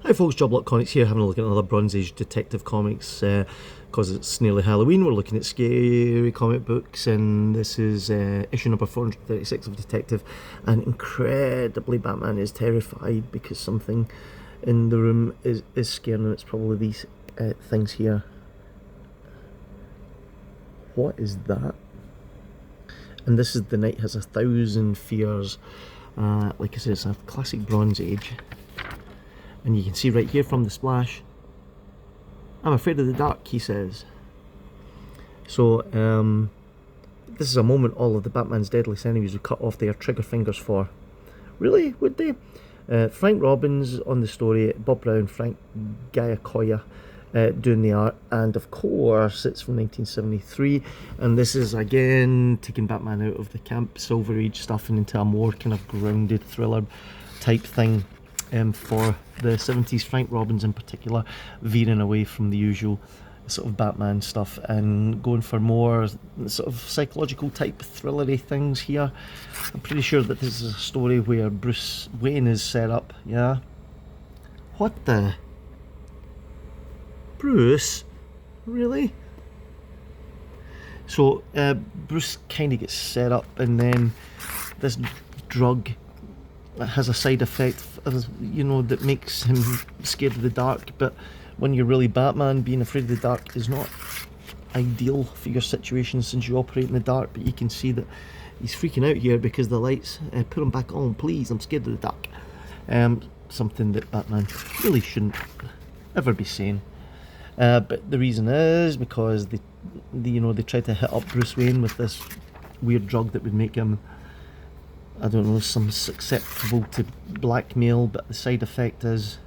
Hi folks, Job Lot Comics here, having a look at another Bronze Age detective comics. Because it's nearly Halloween, we're looking at scary comic books, and this is issue number 436 of Detective. And incredibly, Batman is terrified because something in the room is scaring him. It's probably these things here. What is that? And this is The Night Has 1,000 Fears. Like I said, it's a classic Bronze Age. And you can see right here from the splash, I'm afraid of the dark, he says. So, this is a moment all of the Batman's deadliest enemies would cut off their trigger fingers for. Really? Would they? Frank Robbins on the story, Bob Brown, Frank Giacoia doing the art, and of course it's from 1973, and this is again taking Batman out of the camp Silver Age stuff and into a more kind of grounded thriller type thing. For the 70s, Frank Robbins in particular, veering away from the usual sort of Batman stuff and going for more sort of psychological type thrillery things here. I'm pretty sure that this is a story where Bruce Wayne is set up, yeah? What the? Bruce? Really? So, Bruce kind of gets set up, and then this drug has a side effect, you know, that makes him scared of the dark. But when you're really Batman, being afraid of the dark is not ideal for your situation since you operate in the dark. But you can see that he's freaking out here because the lights put him back on. Please, I'm scared of the dark. Something that Batman really shouldn't ever be saying. But the reason is because they tried to hit up Bruce Wayne with this weird drug that would make him, I don't know, some susceptible to blackmail, but the side effect is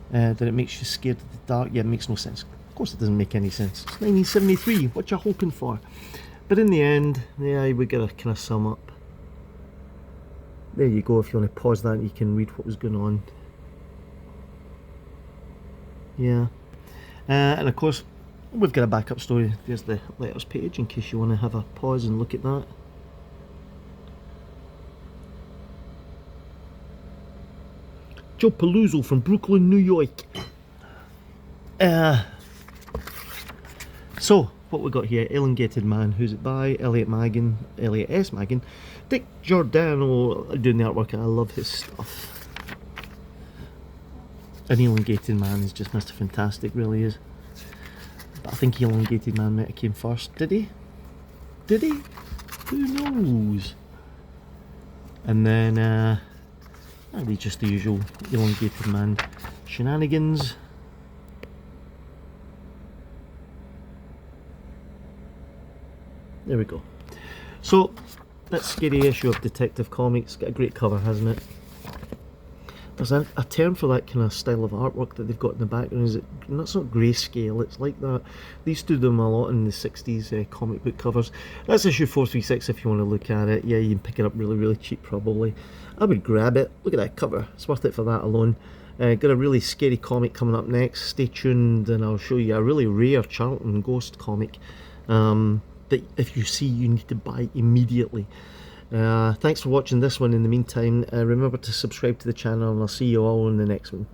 that it makes you scared of the dark. Yeah, it makes no sense. Of course it doesn't make any sense. It's 1973, what you hoping for? But in the end, yeah, we gotta kind of sum up. There you go, if you want to pause that you can read what was going on. Yeah. And of course, we've got a backup story. There's the letters page in case you want to have a pause and look at that. Joe Paluzzo from Brooklyn, New York. So, what we got here, Elongated Man, who's it by? Elliot S. Maggin. Dick Giordano doing the artwork, and I love his stuff. An Elongated Man is just Mr. Fantastic, really is. But I think Elongated Man might have came first. Did he? Did he? Who knows? And then, just the usual Elongated Man shenanigans. There we go. So, that scary issue of Detective Comics got a great cover, hasn't it? There's a term for that kind of style of artwork that they've got in the background. Is it? That's not grayscale. It's like that. They used to do them a lot in the 60s comic book covers. That's issue 436 if you want to look at it. Yeah, you can pick it up really, really cheap probably. I would grab it. Look at that cover. It's worth it for that alone. Got a really scary comic coming up next. Stay tuned, and I'll show you a really rare Charlton Ghost comic that if you see, you need to buy immediately. Thanks for watching this one in the meantime. Remember to subscribe to the channel, and I'll see you all in the next one.